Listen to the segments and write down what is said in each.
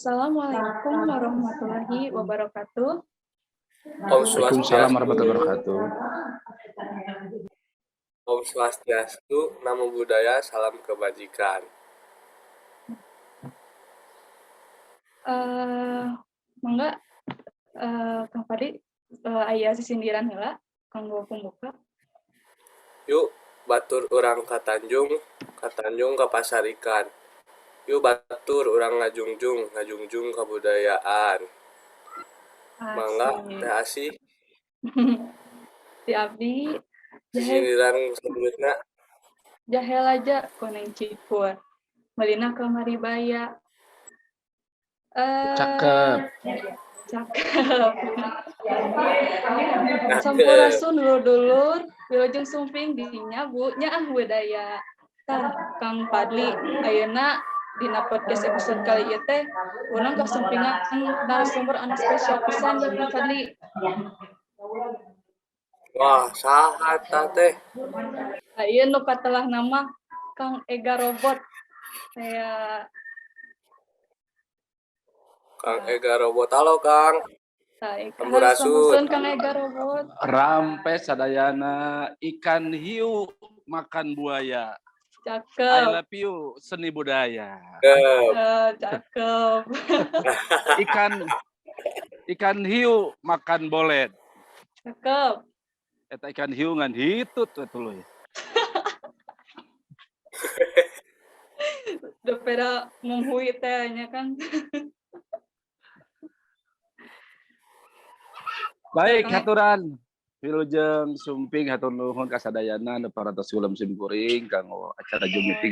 Assalamualaikum warahmatullahi wabarakatuh. Om Waalaikumsalam Swastiastu, warahmatullahi wabarakatuh. Om Swastiastu, Namo Buddhaya, salam kebajikan. Mangga Kang Fadli aya sisindiran heula kanggo pembuka. Yuk, batur urang ka Tanjung ka pasar ikan. Yuk batur urang ngajungjung kabudayaan. Mangga teh asih. Di abdi Sisindiran selanjutnya. jahel aja koneng cikur. Melina ke Maribaya. Cakep. Cakep. Sampurasun dulur-dulur, wilujeng sumping dinya Bu nyaah budaya. Tah Kang Fadli ayeuna dina podcast episode kali ieu teh urang kasumpingan narasumber anu spesial pisan ya Kang Fadli. Wah, saha tah teh? Ieu nu katelah nama Kang Ega Robot. Saya Kang Ega Robot, halo Kang. Sampurasun Kang Ega Robot. Rampe sadayana ikan hiu makan buaya. Cakep. I love you seni budaya. Cakep. Ikan hiu makan bolet. Cakep. Eta ikan hiu ngan hitut tuluy. Depeda menghui teh nya kan. Baik haturan wilujeng sumping hatur nuhun ka sadayana nu parantos ulam simkuring kanggo acara Zoom meeting.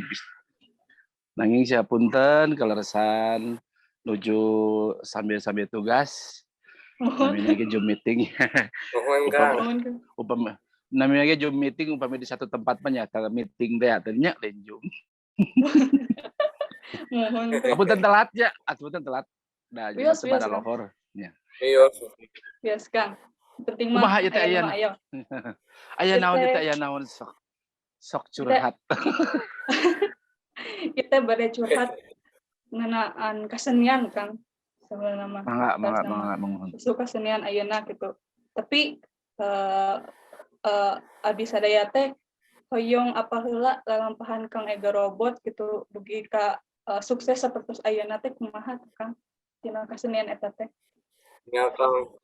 Nanging sapunten kaleresan nuju sambil tugas. Namina ge Zoom meeting. Namina ge Zoom meeting upami di satu tempat menyata meeting teh atunya lain Zoom. Apunten telat ya, apunten telat. Nah, jadi sabada lohor. Ya. Iya. Bias Kang. Penting mah aya teh aya. Aya naon teh aya naon sok curhat. Kita bade curhat ngenaan kesenian Kang. Sebenarnya mah. Mangga. Suka kesenian ayeuna gitu. Tapi abdi sadaya teh hoyong apa heula lalampahan Kang Ega Robot gitu dugi ka sukses sapertos ayeuna teh kumaha Kang dina kesenian eta teh. Ya Kang.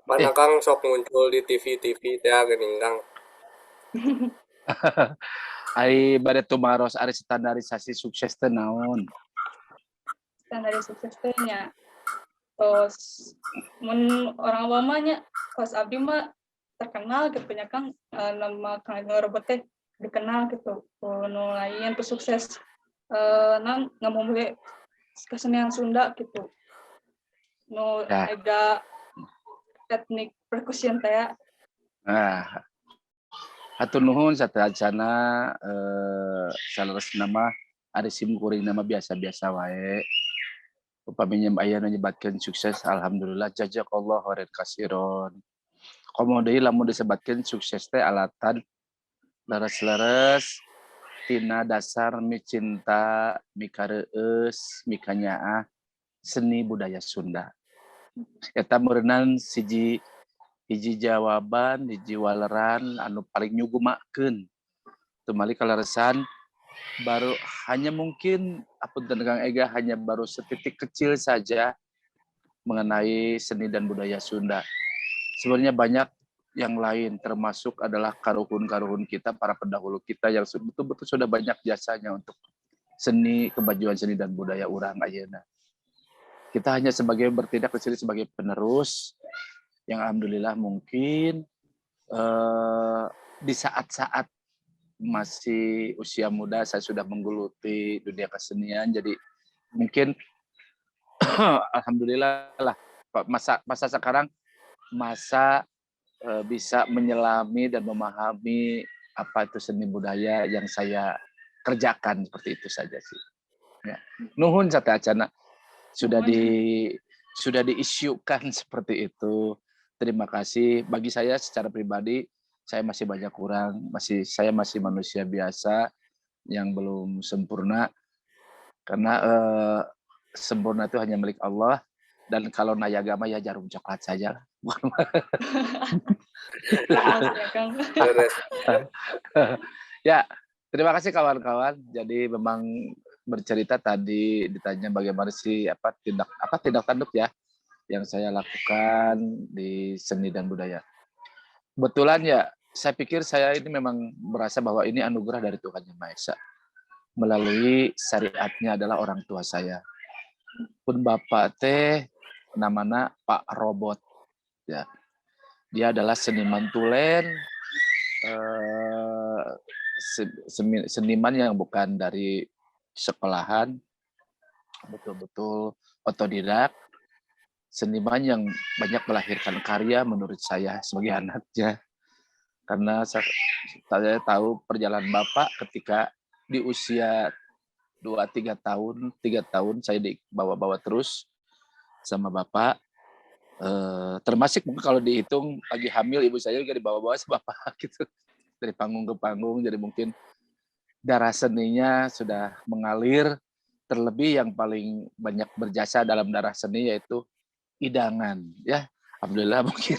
Mana Kang sok muncul di TV teh geuning Kang. Ai bade tumaros ari standarisasi sukses teh naon? Standarisasi sukses teh nya. Tos mun orang awam nya kos abdi mah terkenal gitu nya Kang nama Kang Ega Robot teh dikenal gitu. Nu lain tuh sukses ngamumule kesenian Sunda gitu. Nu Ega teknik percussion teh. Hatur nuhun satajana salaresna mah ari simkuring nama biasa-biasa wae. Upami ayeuna nyebatkeun sukses alhamdulillah jazakallahu khairan katsiron. Komo deui lamun disebatkeun sukses teh alatan leres-leres tina dasar micinta, mikareueus, mikanyaah seni budaya Sunda. Eta meureunan hiji jawaban, hiji waleran anu paling nyugumakeun. Tumali kaleresan baru hanya mungkin apunten Kang Ega hanya baru setitik kecil saja mengenai seni dan budaya Sunda. Sebenarnya banyak yang lain termasuk adalah karuhun-karuhun kita, para pendahulu kita yang betul-betul sudah banyak jasanya untuk seni, kemajuan seni dan budaya urang ayeuna. Kita hanya sebagai bertindak di sini sebagai penerus yang alhamdulillah mungkin di saat-saat masih usia muda saya sudah menggeluti dunia kesenian, jadi mungkin alhamdulillah lah masa sekarang bisa menyelami dan memahami apa itu seni budaya yang saya kerjakan, seperti itu saja sih. Ya. Nuhun satacana sudah diisukan seperti itu. Terima kasih. Bagi saya secara pribadi saya masih banyak kurang, saya masih manusia biasa yang belum sempurna karena sempurna itu hanya milik Allah, dan kalau nayagama ya jarum coklat saja lah. Maaf ya Kang. Beres. Ya, terima kasih kawan-kawan. Jadi memang bercerita tadi ditanya bagaimana sih tindak tanduk ya yang saya lakukan di seni dan budaya. Kebetulan ya, saya pikir saya ini memang merasa bahwa ini anugerah dari Tuhan Yang Maha Esa. Melalui syariatnya adalah orang tua saya. Pun bapak teh namanya Pak Robot. Ya, dia adalah seniman tulen, seniman yang bukan dari sekolahan, betul-betul otodidak, seniman yang banyak melahirkan karya menurut saya sebagai anaknya. Karena saya tahu perjalanan Bapak ketika di usia 2-3 tahun, 3 tahun saya dibawa-bawa terus sama Bapak. Termasuk mungkin kalau dihitung lagi hamil ibu saya juga dibawa-bawa sama Bapak gitu. Dari panggung ke panggung, jadi mungkin darah seninya sudah mengalir. Terlebih yang paling banyak berjasa dalam darah seni yaitu hidangan, ya. Alhamdulillah mungkin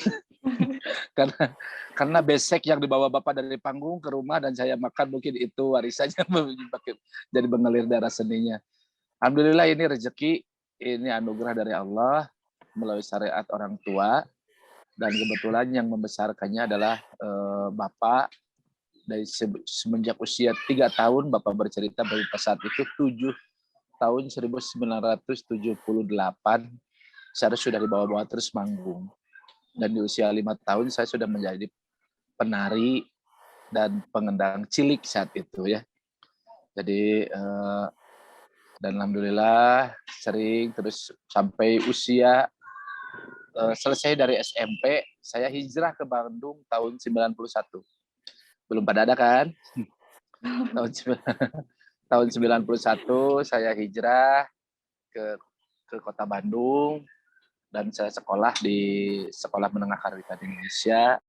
karena besek yang dibawa Bapak dari panggung ke rumah dan saya makan, mungkin itu warisannya jadi mengalir darah seninya. Alhamdulillah ini rezeki, ini anugerah dari Allah melalui syariat orang tua, dan kebetulan yang membesarkannya adalah Bapak. Dari semenjak usia 3 tahun Bapak bercerita bahwa saat itu tahun 1978 saya sudah dibawa-bawa terus manggung. Dan di usia 5 tahun saya sudah menjadi penari dan pengendang cilik saat itu ya. Jadi dan alhamdulillah sering terus sampai usia selesai dari SMP, saya hijrah ke Bandung tahun 91. Belum pada ada kan? Tahun 91 saya hijrah ke kota Bandung dan saya sekolah di Sekolah Menengah Kearifan Indonesia,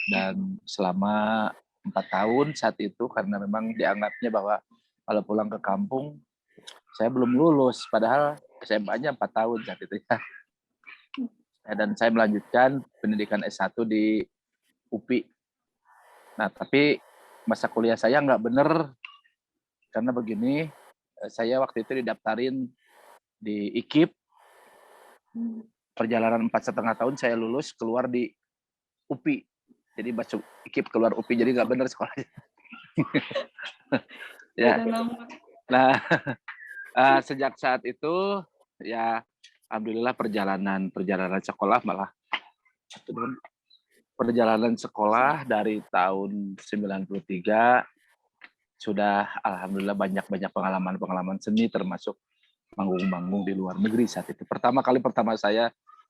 dan selama 4 tahun saat itu karena memang dianggapnya bahwa kalau pulang ke kampung saya belum lulus, padahal SMA-nya 4 tahun saat itu ya. Dan saya melanjutkan pendidikan S1 di UPI. Nah, tapi masa kuliah saya nggak bener, karena begini, saya waktu itu didaftarin di IKIP, perjalanan 4,5 tahun saya lulus, keluar di UPI. Jadi masuk IKIP keluar UPI, jadi nggak bener sekolahnya. Ya. Nah, sejak saat itu ya alhamdulillah perjalanan sekolah malah perjalanan sekolah dari tahun 93 sudah alhamdulillah banyak pengalaman seni, termasuk manggung-manggung di luar negeri saat itu. Pertama kali saya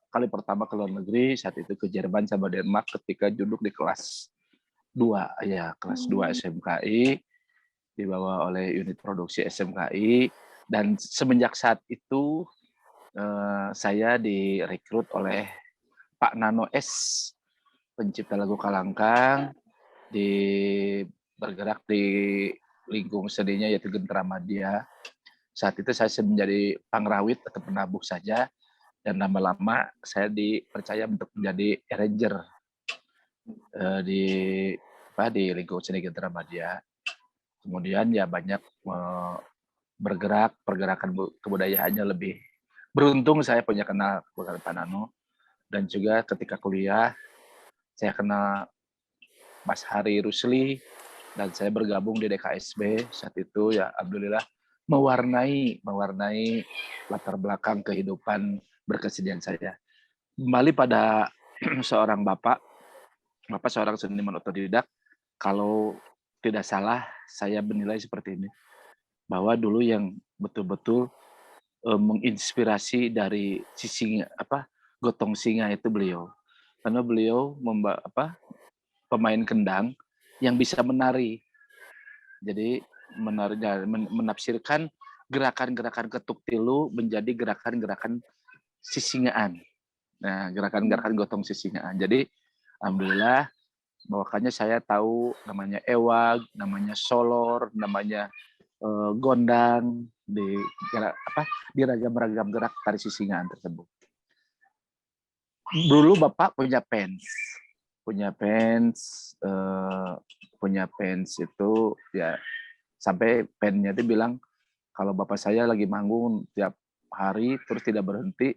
ke luar negeri saat itu ke Jerman sama Denmark ketika duduk di kelas 2 ya, kelas 2 SMKI, dibawa oleh unit produksi SMKI, dan semenjak saat itu saya direkrut oleh Pak Nano S, pencipta lagu Kalangkang, bergerak di lingkung seninya yaitu Gentera Madya. Saat itu saya menjadi pangrawit atau penabuh saja, dan lama-lama saya dipercaya untuk menjadi arranger di lingkung seni Gentera Madya. Kemudian ya banyak bergerak, pergerakan kebudayaannya lebih beruntung saya punya kenal Pak Nano, dan juga ketika kuliah saya kenal Mas Hari Rusli, dan saya bergabung di DKSB saat itu ya alhamdulillah mewarnai latar belakang kehidupan berkesenian saya. Kembali pada seorang bapak seorang seniman otodidak, kalau tidak salah saya menilai seperti ini, bahwa dulu yang betul-betul menginspirasi dari sisi gotong singa itu beliau, karena beliau pemain kendang yang bisa menari. Jadi menafsirkan gerakan-gerakan ketuk tilu menjadi gerakan-gerakan sisingaan. Nah, gerakan-gerakan gotong sisingaan. Jadi alhamdulillah bahwakannya saya tahu namanya ewag, namanya solor, namanya gondang, di ragam-ragam gerak tari sisingan tersebut. Dulu Bapak punya pens itu ya sampai pennya itu bilang kalau Bapak saya lagi manggung tiap hari terus tidak berhenti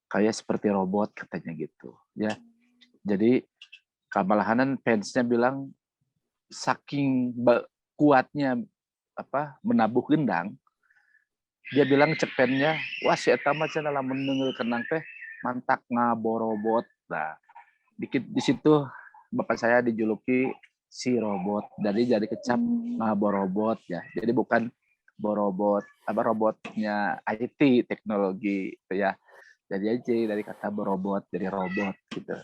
kayak seperti robot katanya gitu ya. Jadi kamalahanan pensnya bilang saking kuatnya menabuh gendang, dia bilang cek pennya, wah si eta mah cenah lamun neungeul kenang teh mantak ngaborobot. Nah, dikit di situ bapak saya dijuluki si robot. Jadi kecap ngaborobot ya. Jadi bukan borobot, robotnya IT teknologi gitu ya. Jadi aja dari kata borobot jadi robot gitu.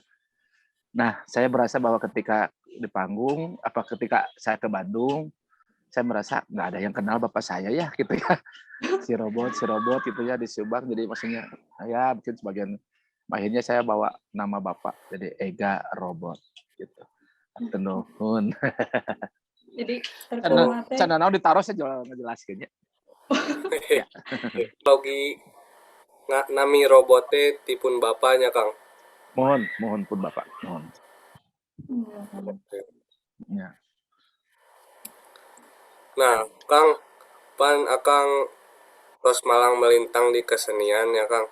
Nah, saya merasa bahwa ketika di panggung, ketika saya ke Bandung, saya merasa nggak ada yang kenal bapak saya ya gitu ya. Si robot gitu ya di Subang. Jadi maksudnya ya mungkin sebagian akhirnya saya bawa nama bapak jadi Ega Robot gitu. Nuhun. Jadi terkenal teh. Can naon ditaruh saya ngejelaskeun ya. Ya. Logi nami robotnya tipun bapaknya Kang. Mohon pun bapak. Mohon. Ya. Nah, Kang, pan akang terus malang melintang di kesenian ya Kang.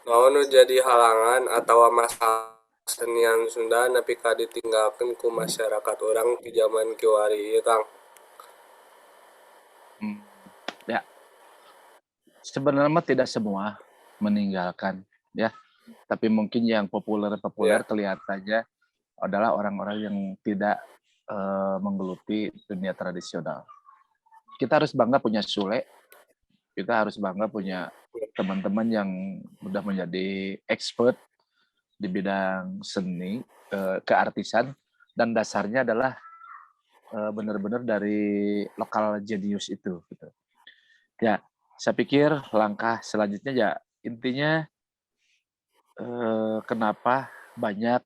Naon jadi halangan atau masalah kesenian Sunda nepi ka ditinggalkeun ku masyarakat orang di zaman kiwari ya Kang. Ya. Sebenarnya tidak semua meninggalkan ya. Tapi mungkin yang populer kelihatannya adalah orang-orang yang tidak menggeluti dunia tradisional. Kita harus bangga punya Sule, kita harus bangga punya teman-teman yang sudah menjadi expert di bidang seni, keartisan, dan dasarnya adalah benar-benar dari lokal genius itu. Gitu. Ya, saya pikir langkah selanjutnya ya intinya kenapa banyak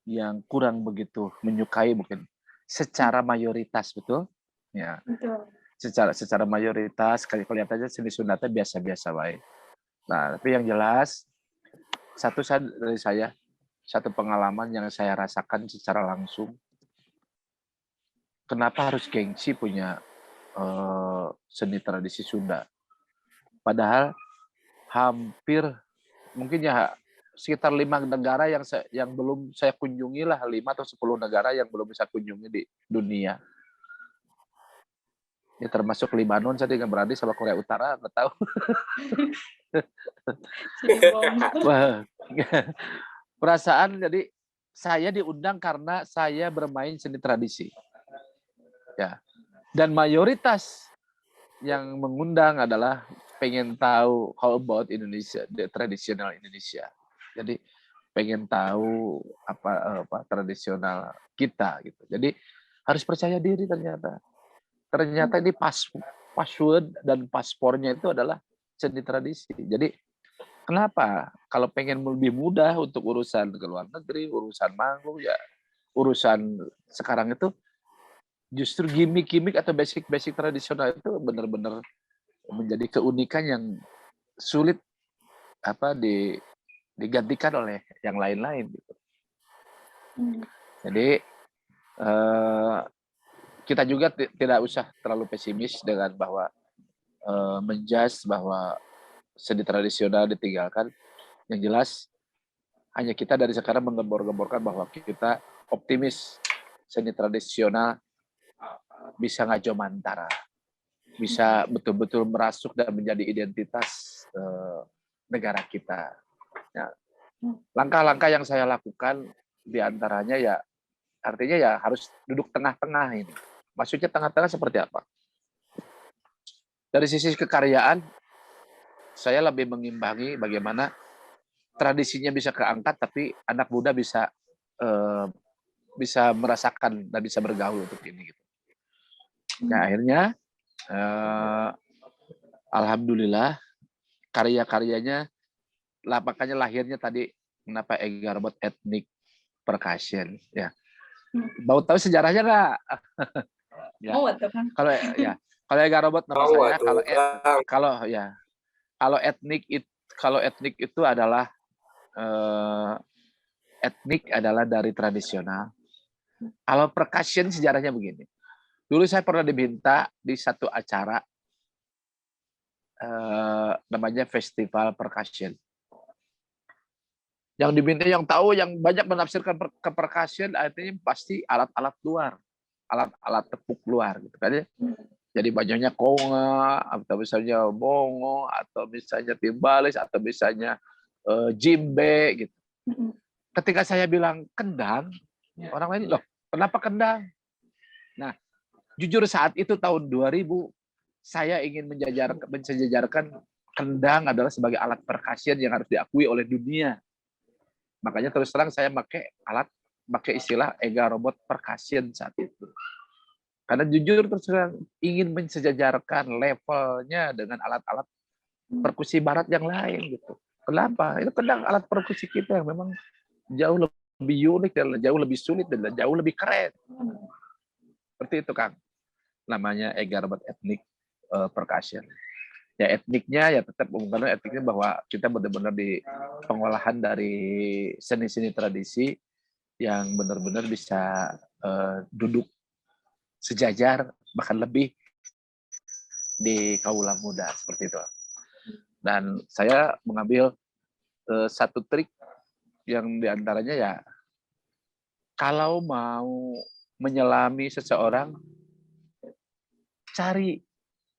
yang kurang begitu menyukai mungkin secara mayoritas betul ya secara mayoritas kelihatannya seni Sunda biasa-biasa baik. Nah tapi yang jelas satu pengalaman yang saya rasakan secara langsung, kenapa harus gengsi punya seni tradisi Sunda, padahal hampir mungkin ya sekitar 5 negara yang belum saya kunjungi lah, 5 atau 10 negara yang belum bisa kunjungi di dunia. Ya termasuk Lebanon, saya tidak berani sama Korea Utara, nggak tahu. Perasaan jadi saya diundang karena saya bermain seni tradisi. Ya. Dan mayoritas yang mengundang adalah pengen tahu how about Indonesia, the traditional Indonesia. Jadi pengen tahu apa tradisional kita gitu. Jadi harus percaya diri ternyata. Ternyata ini password dan paspornya itu adalah seni tradisi. Jadi kenapa? Kalau pengen lebih mudah untuk urusan ke luar negeri, urusan manggung ya, urusan sekarang itu justru gimmick atau basic tradisional itu benar-benar menjadi keunikan yang sulit digantikan oleh yang lain-lain gitu. Jadi kita juga tidak usah terlalu pesimis dengan bahwa menjudge bahwa seni tradisional ditinggalkan. Yang jelas hanya kita dari sekarang menggembor-gemborkan bahwa kita optimis seni tradisional bisa ngajo mantara, bisa betul-betul merasuk dan menjadi identitas negara kita. Ya. Langkah-langkah yang saya lakukan diantaranya ya artinya ya harus duduk tengah-tengah ini. Maksudnya tengah-tengah seperti apa? Dari sisi kekaryaan, saya lebih mengimbangi bagaimana tradisinya bisa keangkat, tapi anak muda bisa merasakan dan bisa bergaul untuk ini. Gitu. Nah akhirnya, alhamdulillah karya-karyanya, makanya lahirnya tadi kenapa Ega Robot Ethnic Percussion ya. Mau tahu sejarahnya nggak? Ya. Mau tuh kan? Kalau Ega Robot nama Mau saya, atuh Kang. kalau etnik itu adalah etnik adalah dari tradisional. Kalau percussion sejarahnya begini. Dulu saya pernah diminta di satu acara namanya Festival Percussion. Yang diminta, yang tahu, yang banyak menafsirkan ke percussion artinya pasti alat-alat luar, alat-alat tepuk luar gitu kan ya. Jadi bajunya konga, atau misalnya bongo, atau misalnya timbalis, atau misalnya jimbe gitu. Ketika saya bilang kendang, orang lain, loh kenapa kendang? Nah, jujur saat itu tahun 2000, saya ingin mensejajarkan kendang adalah sebagai alat percussion yang harus diakui oleh dunia. Makanya terus terang saya pakai istilah Ega Robot Percussion saat itu. Karena jujur terus terang ingin mensejajarkan levelnya dengan alat-alat perkusi barat yang lain gitu. Kenapa? Itu kendang alat perkusi kita yang memang jauh lebih unik dan jauh lebih sulit dan jauh lebih keren. Seperti itu Kang. Namanya Ega Robot Ethnic Percussion. Ya etniknya ya tetap karena etniknya bahwa kita benar-benar di pengolahan dari seni-seni tradisi yang benar-benar bisa duduk sejajar bahkan lebih di kaula muda seperti itu. Dan saya mengambil satu trik yang diantaranya ya kalau mau menyelami seseorang, cari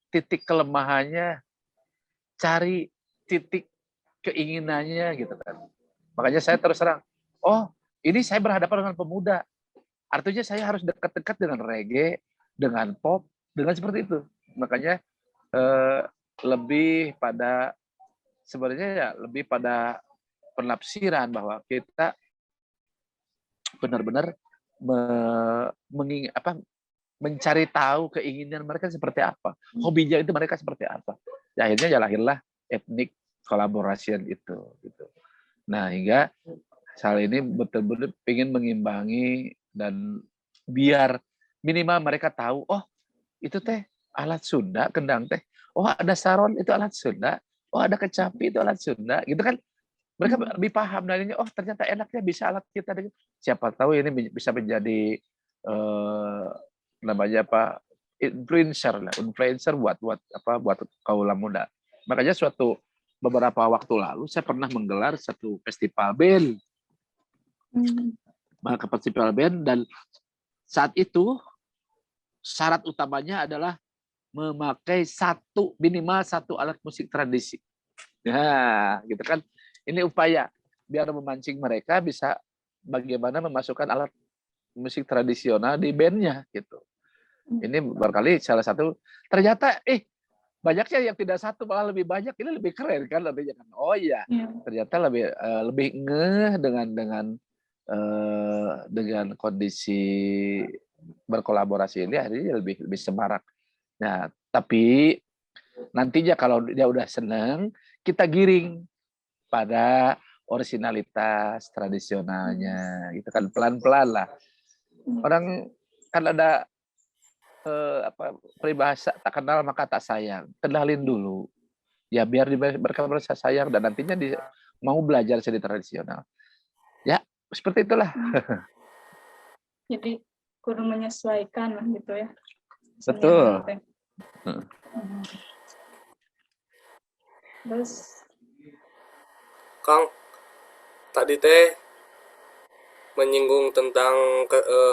titik kelemahannya, cari titik keinginannya gitu kan. Makanya saya terus terang, oh ini saya berhadapan dengan pemuda, artinya saya harus dekat-dekat dengan reggae, dengan pop, dengan seperti itu. Makanya lebih pada sebenarnya ya lebih pada penafsiran bahwa kita benar-benar mencari tahu keinginan mereka seperti apa, hobinya itu mereka seperti apa. Ya, akhirnya ya lahirlah etnik collaboration itu. Gitu. Nah hingga hal ini betul-betul ingin mengimbangi dan biar minimal mereka tahu, oh itu teh alat Sunda, kendang teh. Oh ada saron itu alat Sunda. Oh ada kecapi itu alat Sunda. Gitu kan mereka lebih paham dan ini, oh ternyata enaknya bisa alat kita. Siapa tahu ini bisa menjadi namanya apa influencer buat kaula muda. Makanya beberapa waktu lalu saya pernah menggelar satu festival band. Maka festival band dan saat itu syarat utamanya adalah memakai minimal satu alat musik tradisi. Nah, gitu kan. Ini upaya biar memancing mereka bisa bagaimana memasukkan alat musik tradisional di bandnya gitu. Ini barangkali salah satu ternyata banyaknya yang tidak satu malah lebih banyak, ini lebih keren kan artinya kan. Oh iya, ternyata lebih ngeh dengan kondisi berkolaborasi ini akhirnya lebih semarak. Nah, tapi nantinya kalau dia udah seneng, kita giring pada originalitas tradisionalnya, gitu kan pelan-pelan lah. Orang kan ada peribahasa tak kenal maka tak sayang. Kenalin dulu, ya biar mereka merasa sayang dan nantinya mau belajar seni tradisional. Ya seperti itulah. Jadi kudu menyesuaikan lah gitu ya. Betul. Terus Kang, tadi teh menyinggung tentang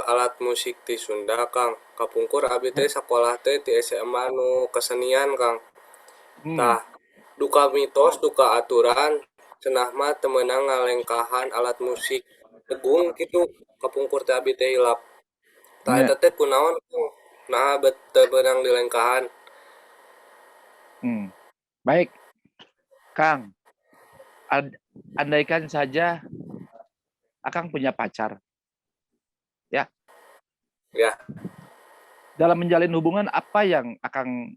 alat musik di Sunda, Kang. Kapungkur abi teh sekolah teh di SMA nu kesenian, Kang. Tah, duka mitos, duka aturan, cenah mah temenang ngalengkahan alat musik tegung gitu. Kapungkur teh abi teh hilap. Tah eta teh kunaon, Kang? Nah, temenang dilengkahan. Baik, Kang. Andaikan saja Akang punya pacar, ya. Ya. Dalam menjalin hubungan apa yang Akang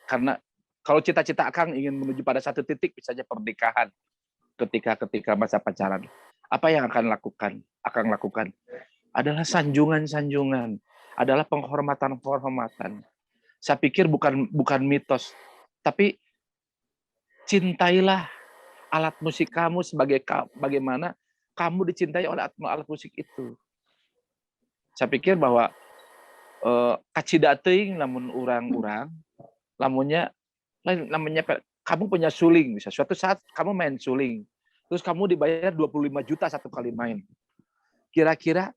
karena kalau cita-cita Akang ingin menuju pada satu titik, misalnya pernikahan, ketika masa pacaran, apa yang Akang lakukan adalah sanjungan-sanjungan, adalah penghormatan-penghormatan. Saya pikir bukan mitos, tapi cintailah alat musik kamu bagaimana kamu dicintai oleh alat musik itu. Saya pikir bahwa kacida teuing lamun urang-urang, lamunnya namanya kamu punya suling, bisa suatu saat kamu main suling, terus kamu dibayar 25 juta satu kali main. Kira-kira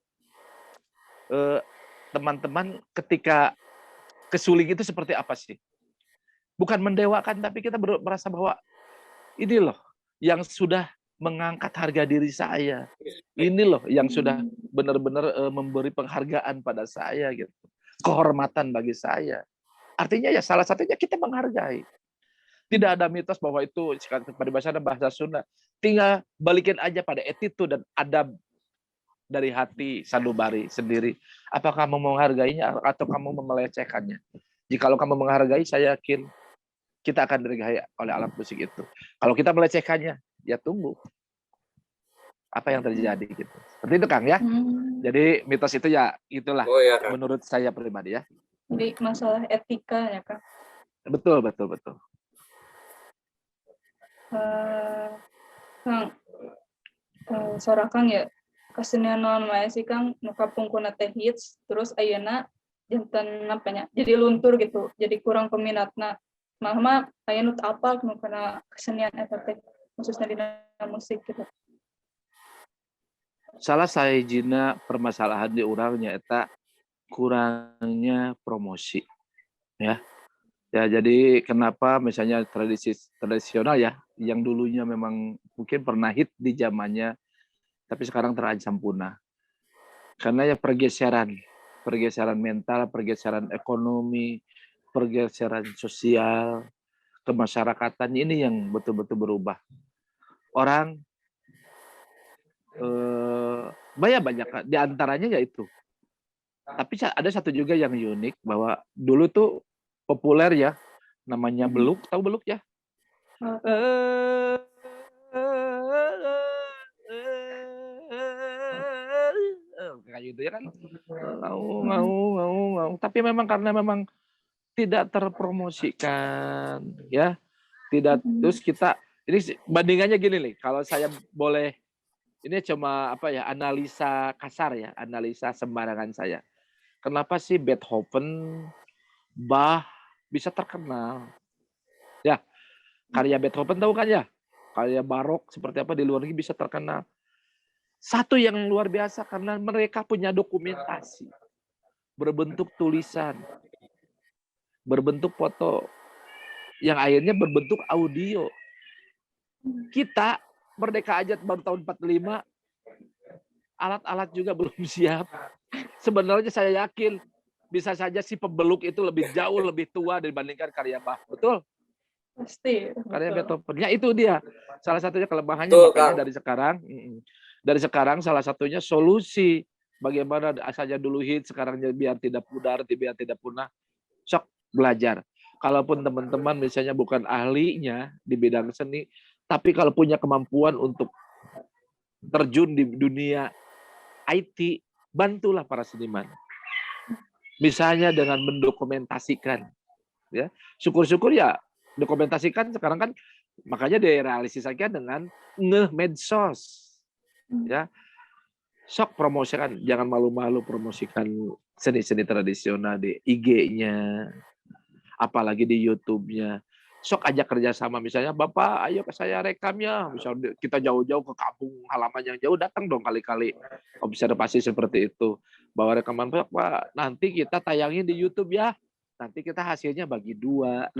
teman-teman ketika ke suling itu seperti apa sih? Bukan mendewakan, tapi kita merasa bahwa ini loh yang sudah mengangkat harga diri saya. Ini loh yang sudah benar-benar memberi penghargaan pada saya gitu. Kehormatan bagi saya. Artinya ya salah satunya kita menghargai. Tidak ada mitos bahwa itu peribahasa bahasa Sunda. Tinggal balikin aja pada attitude dan adab dari hati sanubari sendiri. Apakah kamu menghargainya atau kamu melecehkannya? Jikalau kamu menghargai, saya yakin kita akan dihargai oleh alat musik itu. Kalau kita melecehkannya, ya tunggu apa yang terjadi gitu. Seperti itu Kang ya. Jadi mitos itu ya itulah Oh ya, Kang. menurut saya pribadi ya. Jadi masalah etika ya Kak. Betul. Kang, sorakan ya kesenian non wae sih Kang nu kapungkuna teh hits terus ayeuna janten napanya jadi luntur gitu. Jadi kurang peminatna. Mah aya nu teu apal nu kana kesenian eta teh khususnya di musik gitu. Salah sahijina permasalahan di urangnya eta kurangnya promosi ya. Ya jadi kenapa misalnya tradisional ya yang dulunya memang mungkin pernah hit di zamannya tapi sekarang terancam punah. Karena ya pergeseran mental, pergeseran ekonomi, pergeseran sosial, kemasyarakatan ini yang betul-betul berubah. Orang banyak di antaranya yaitu. Tapi ada satu juga yang unik bahwa dulu tuh populer ya, namanya beluk, tahu beluk ya? Kayak gitu ya kan? Mau. Tapi memang karena memang tidak terpromosikan, ya. Tidak. Terus kita ini bandingannya gini nih, kalau saya boleh ini cuma analisa kasar ya, analisa sembarangan saya. Kenapa sih Beethoven, Bach bisa terkenal? Ya, karya Beethoven tahu kan ya? Karya barok seperti apa di luar negeri bisa terkenal. Satu yang luar biasa karena mereka punya dokumentasi. Berbentuk tulisan. Berbentuk foto. Yang akhirnya berbentuk audio. Kita merdeka aja baru tahun 45, alat-alat juga belum siap. Sebenarnya saya yakin bisa saja si pembeluk itu jauh lebih tua dibandingkan karya Bach. Betul? Pasti. Karya Beethoven. Ya itu dia. Salah satunya kelemahannya Betul, makanya Kang. dari sekarang salah satunya solusi bagaimana saja dulu hit sekarang biar tidak pudar, biar tidak punah. Sok belajar. Kalaupun teman-teman misalnya bukan ahlinya di bidang seni, tapi kalau punya kemampuan untuk terjun di dunia IT, bantulah para seniman. Misalnya dengan mendokumentasikan, ya. Syukur-syukur ya dokumentasikan sekarang kan makanya direalisasikan dengan medsos, ya. Sok promosikan, jangan malu-malu promosikan seni-seni tradisional di IG-nya, apalagi di YouTube-nya. Sok ajak kerjasama, misalnya Bapak ayo ke saya rekam ya, misalnya kita jauh-jauh ke kampung halaman yang jauh, datang dong kali-kali observasi seperti itu, bawa rekaman Pak, nanti kita tayangin di YouTube ya, nanti kita hasilnya bagi 2.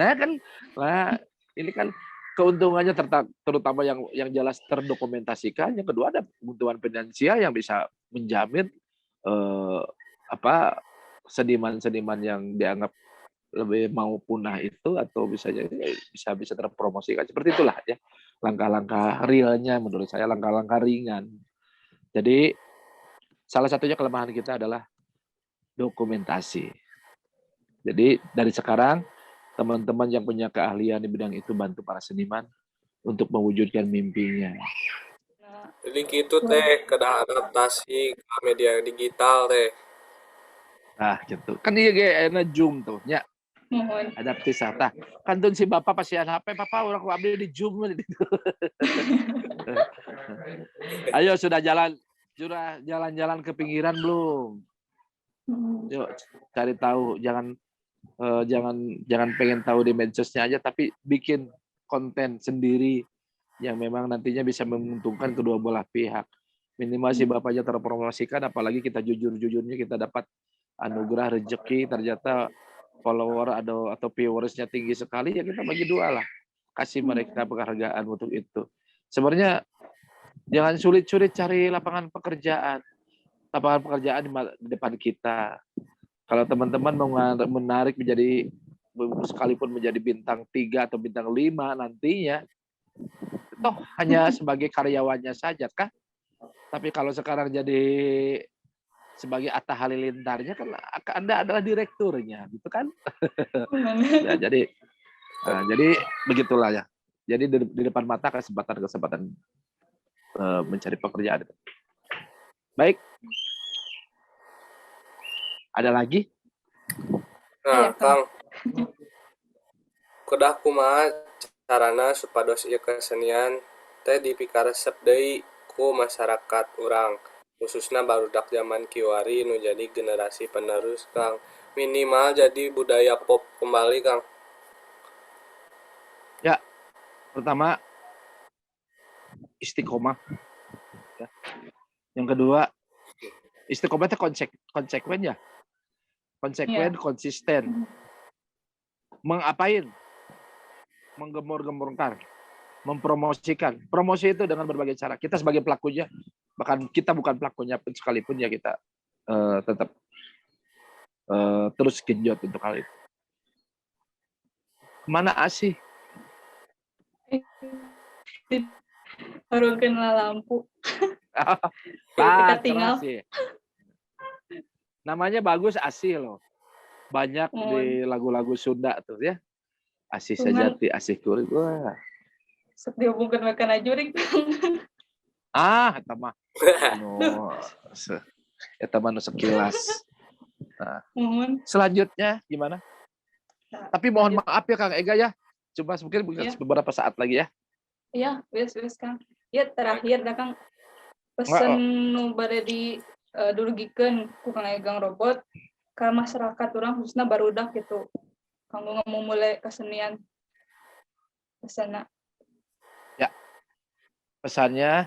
Ini kan keuntungannya terutama yang jelas terdokumentasikan, yang kedua ada keuntungan finansial yang bisa menjamin seniman-seniman yang dianggap lebih mau punah itu atau bisa terpromosikan. Seperti itulah ya langkah-langkah realnya menurut saya, langkah-langkah ringan. Jadi salah satunya kelemahan kita adalah dokumentasi. Jadi dari sekarang teman-teman yang punya keahlian di bidang itu bantu para seniman untuk mewujudkan mimpinya. Jadi gitu teh, kedah adaptasi ke media digital teh. Nah gitu. Kan iya kayak Zoom tuh, ya. Mohon. adaptif tah kantun si bapak pasian HP papa orang ku abdi di Zoom gitu. Ayo sudah jalan-jalan ke pinggiran belum? Yuk cari tahu, jangan pengen tahu di medsosnya aja, tapi bikin konten sendiri yang memang nantinya bisa menguntungkan kedua belah pihak. Minimal si bapaknya terpromosikan, apalagi kita jujur-jujurnya kita dapat anugerah rezeki, ternyata follower atau viewersnya tinggi sekali, ya kita bagi dua lah, kasih mereka penghargaan untuk itu. Sebenarnya jangan sulit-sulit cari lapangan pekerjaan di depan kita. Kalau teman-teman mau menarik menjadi sekalipun menjadi bintang 3 atau bintang 5 nantinya, toh hanya sebagai karyawannya saja kah? Tapi kalau sekarang jadi sebagai Atta Halilintarnya kan Anda adalah direkturnya, gitu kan? Ya, jadi begitulah ya. Jadi di depan mata kesempatan mencari pekerjaan. Baik. Ada lagi? Nah, Iya, Kang, kedah kumaha carana supados ieu kesenian teh dipikaresep deui ku masyarakat urang, khususna barudak zaman kiwari nu jadi generasi penerus, Kang. Minimal jadi budaya pop kembali, Kang. Ya, pertama istiqomah. Ya. Yang kedua, istiqomah itu konsekuen ya. Konsekuen, konsisten. Mengapain? Menggembor-gemborkan, mempromosikan. Promosi itu dengan berbagai cara. Kita sebagai pelakunya, bahkan kita bukan pelakunya pun sekalipun ya kita tetap terus genjot untuk hal itu. Kemana Asih? Baru kena lampu. Lah, tinggal. Asih. Namanya bagus Asih loh. Banyak di lagu-lagu Sunda tuh ya. Asih Sejati, Asih Kuring. Wah. Sok dihubungkan makan ajurik. Eta mah. Eta mah sekilas. Nah, selanjutnya gimana? Tapi mohon maaf ya Kang Ega ya. Cuma mungkin beberapa saat lagi ya. Iya, wes Kang. Ya terakhir dah Kang. Pesen nu bade di durugikeun ku Kang Egang Robot ka masyarakat urang khususna barudak gitu. Kanggo mulai kesenian kesana. Ya. Pesannya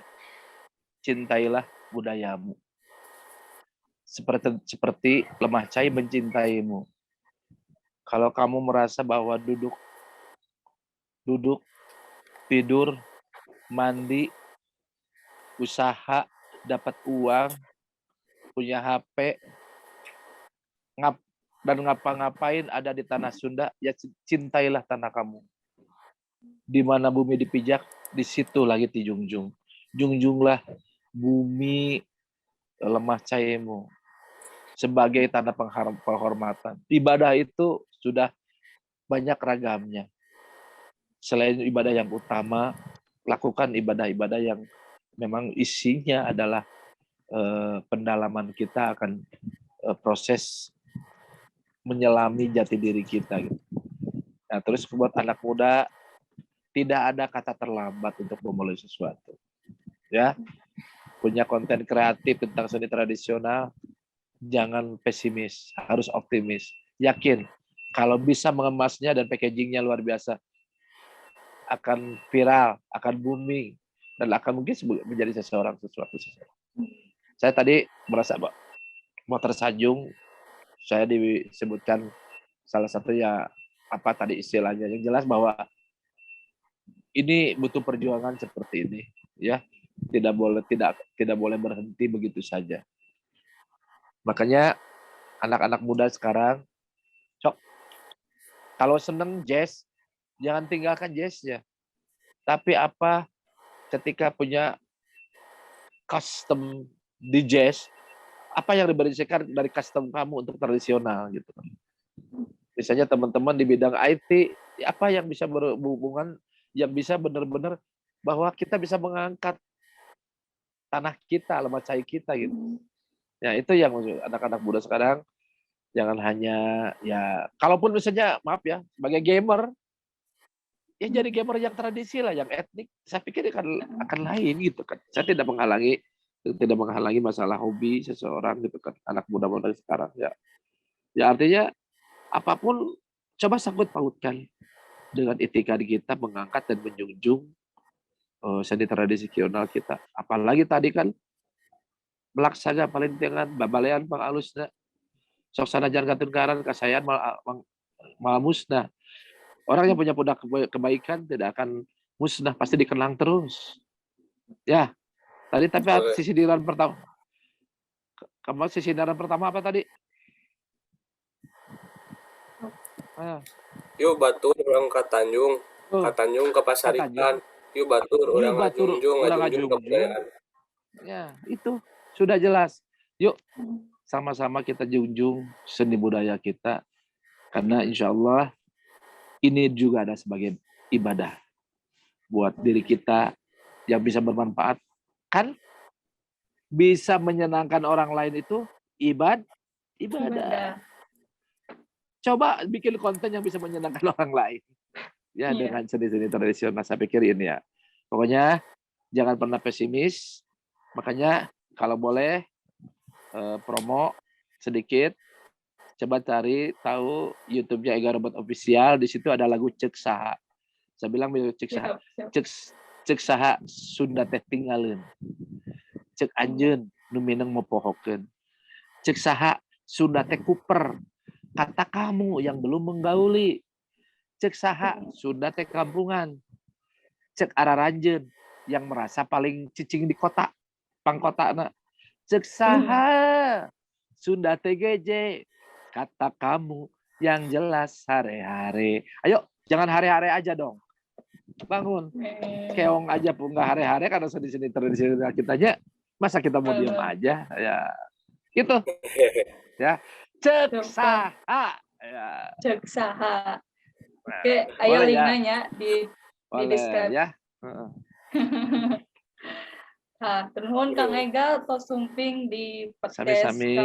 cintailah budayamu. Seperti Lemah Cai mencintaimu. Kalau kamu merasa bahwa duduk, tidur, mandi, usaha, dapat uang, punya HP, dan ngapa-ngapain ada di tanah Sunda, ya cintailah tanah kamu. Di mana bumi dipijak, di situ lagi dijunjung. Junjunglah bumi Lemah Caimu sebagai tanda penghormatan. Ibadah itu sudah banyak ragamnya. Selain ibadah yang utama, lakukan ibadah-ibadah yang memang isinya adalah pendalaman kita akan proses menyelami jati diri kita. Gitu. Nah, terus buat anak muda, tidak ada kata terlambat untuk memulai sesuatu. Ya, punya konten kreatif tentang seni tradisional, jangan pesimis, harus optimis. Yakin, kalau bisa mengemasnya dan packagingnya luar biasa, akan viral, akan booming, dan akan mungkin menjadi sesuatu. Saya tadi merasa mau tersanjung, saya disebutkan salah satu ya apa tadi istilahnya, yang jelas bahwa ini butuh perjuangan seperti ini, ya tidak boleh berhenti begitu saja. Makanya anak-anak muda sekarang, kalau seneng jazz, jangan tinggalkan jazznya. Tapi apa ketika punya custom di jazz, apa yang dibersihkan dari custom kamu untuk tradisional gitu. Misalnya teman-teman di bidang IT, apa yang bisa berhubungan, yang bisa benar-benar bahwa kita bisa mengangkat tanah kita, Lemah Cai kita gitu. Ya itu yang anak-anak muda sekarang Jangan hanya ya, kalaupun misalnya maaf ya, sebagai gamer, ya jadi gamer yang tradisi lah, yang etnik. Saya pikir akan lain gitu kan. Saya tidak menghalangi masalah hobi seseorang gitu kan, anak muda-muda sekarang ya. Ya artinya apapun coba sangkut pautkan dengan itikad kita mengangkat dan menjunjung seni tradisional kita. Apalagi tadi kan melaksana palintengan babalean pangalusna sok sanajan katun kasayan malah musnah. Orang yang punya produk kebaikan tidak akan musnah, pasti dikenang terus. Ya, tadi tapi sisiran pertama. Kamu sisiran pertama apa tadi? Yuk batur orang ke Tanjung, ke Tanjung ke Pasar Ikan. Yuk batur orang ngajunjung kebudayaan. Ya, itu sudah jelas. Yuk sama-sama kita junjung seni budaya kita, karena insya Allah ini juga ada sebagai ibadah buat diri kita yang bisa bermanfaat. Kan bisa menyenangkan orang lain itu ibadah. Coba bikin konten yang bisa menyenangkan orang lain. Ya, dengan seni-seni tradisional, saya pikir ini ya. Pokoknya jangan pernah pesimis. Makanya kalau boleh promo sedikit, coba cari tahu YouTube-nya Ega Robot Official. Di situ ada lagu Cek Saha. Saya bilang cek saha Sunda teh tinggalin. Cek anjeun nu mineng mopohokeun. Cek saha Sunda teh kuper. Kata kamu yang belum menggauli. Cek saha Sunda teh kampungan. Cek araranjeun yang merasa paling cicing di kota, pangkotana. Cek saha Sunda teh geje. Kata kamu yang jelas hare-hare. Ayo, jangan hare-hare aja dong. Bangun. Keong aja pun nggak hare-hare karena seni-seni tradisional kita aja. Masa kita mau diam aja? Ya, gitu. Ya, cek saha. Ya. Cek saha. Oke, ayo linknya di deskripsi. Ya. Nah, turun Kang Ega tos sumping di podcast kami,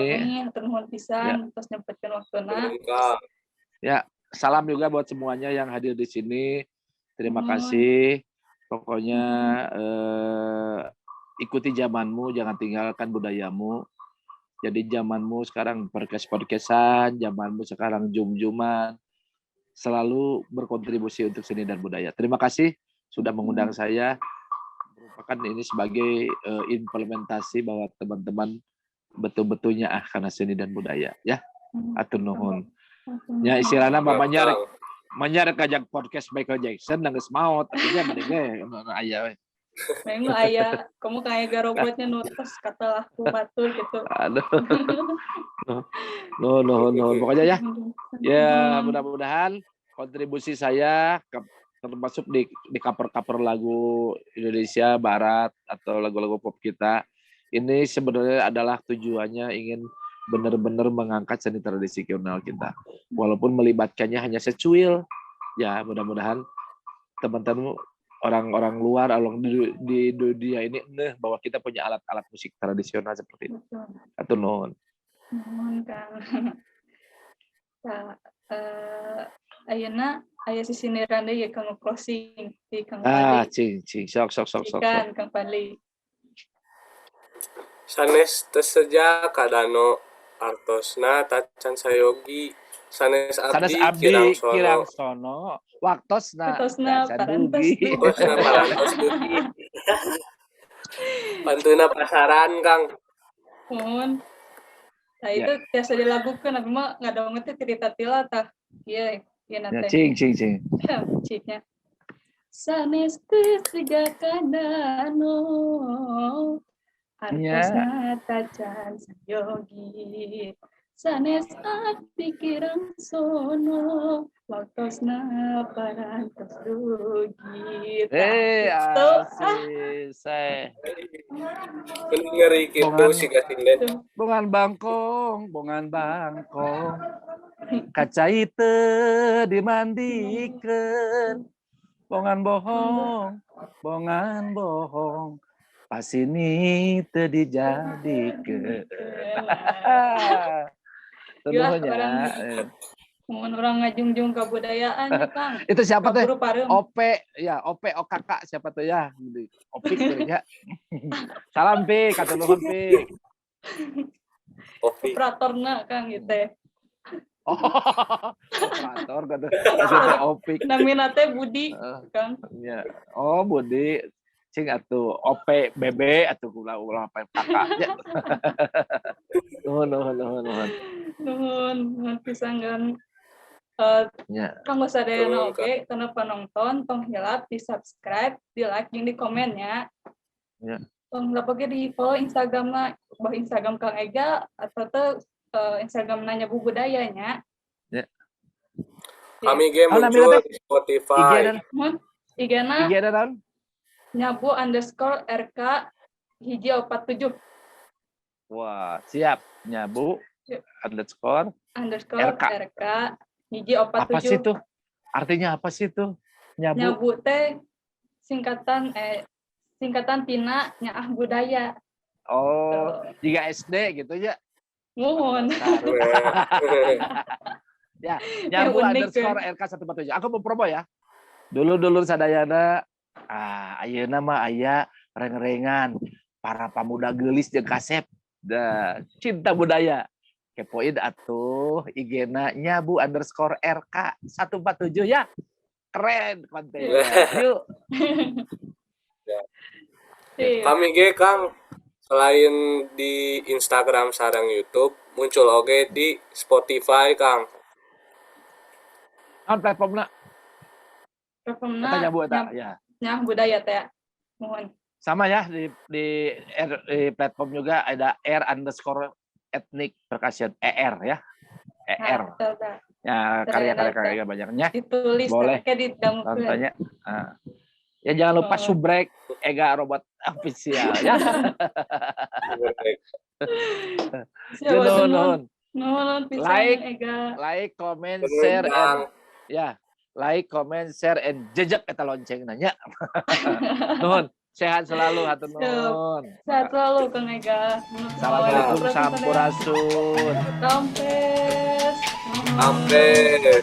turun pisan tos nyempetkeun waktuna. Ya, salam juga buat semuanya yang hadir di sini. Terima kasih. Pokoknya ikuti zamanmu, jangan tinggalkan budayamu. Jadi zamanmu sekarang podcast-podcastan, zamanmu sekarang zoom-zooman. Selalu berkontribusi untuk seni dan budaya. Terima kasih sudah mengundang saya. Merupakan ini sebagai implementasi bahwa teman-teman betul-betulnya karena seni dan budaya. Ya, atur nuhun. Ya istilahnya Manyar kajak podcast Michael Jackson nangis maut artinya mendenge aya we. Memang aya kamu kayak garobotnya nutus kata aku batur gitu. Aduh. No. Pokoknya ya. Ya mudah-mudahan kontribusi saya termasuk di cover-cover lagu Indonesia Barat atau lagu-lagu pop kita ini sebenarnya adalah tujuannya ingin benar-benar mengangkat seni tradisional kita. Walaupun melibatkannya hanya secuil, ya mudah-mudahan teman-teman orang-orang luar di dunia ini bahwa kita punya alat-alat musik tradisional seperti itu. Atau non. Kang. Ayeuna aya sisiniran deui ya Kang closing di Kang Fadli. Cing. Sok. Kang Fadli. Sanes teseja kadano artosna tacan sayogi sanes abdi kirang sono waktosna parantos dugi pantuna pasaran Kang mun nah itu biasa dilakukan tapi mah ngadong teh cerita tila tah ieu nate cing cingnya sanes teseja kadano artosna tacan sayogi sanes abdi kirang sono waktosna parantos dugi. Saya ngeri gitu si Kasinden. Bongan bangkong kaca itu dimandikeun bongan bohong pas ini teu dijadikeun. Hatur Gila, nuhun ya. orang mun orang ngajungjung kebudayaan ya, Kang. Itu siapa teh? Kaburu pareum. OP OKK siapa tuh ya? Opik ya. Salam Pik, hatur nuhun Pik. Kopi. Operatorna Kang gitu ya. Oh, operator kata maksudnya Opik. Namina teh Budi, Kang. Ya. Oh, Budi. Cing atuh OP BB atuh ulah apa kakaknya. Nuhun. Nuhun pisan kan. Ya. Kanggo sadayana Nuhun, oge kana penonton tong hilap di subscribe, di like jeung di komen ya. Ya. Tong lapake di follow Instagramna, bah Instagram Kang Ega atau tuh Instagram nanya bu budayanya. Ya. Kami ge Oh, muncul namanya di Spotify. IG-na IG dan nyabu_rk hiji 47 wah, siap. Nyabu Yuk. _RK. _rk hiji Apa sih 47. itu? Artinya apa sih itu? Nyabu. Nyabu teh singkatan tina nyaah budaya. Oh, jika SD gitu ya. Muhun. Ya, nyabu unik, _RK 147. Aku mau promo ya. Dulu sadayana ayeuna mah aya reng-rengan para pemuda geulis jeung kasep da cinta budaya. Kepoin atuh IG-na nyabu _RK 147 ya. Keren kontennya. Yuk. Kami ge Kang selain di Instagram sareng YouTube muncul oge di Spotify Kang. On platformna Platformna eta nyabu eta ya. nyaah budaya teh. Muhun. Sama ya di platform juga ada _ethnic percussion ya. Nah, Ya karya-karya banyaknya. ditulis Boleh. kayak di dalam Contohnya. Ya jangan lupa subrek Ega Robot Official ya. Nuhun. Nuhun pisan Like. Ega. Like, comment, share, and like, comment, share, and jejak eta lonceng nanya. Nuhun. Sehat selalu hatur nuhun. Sehat selalu Kang Ega. Assalamualaikum sampurasun. Kampes. Sampai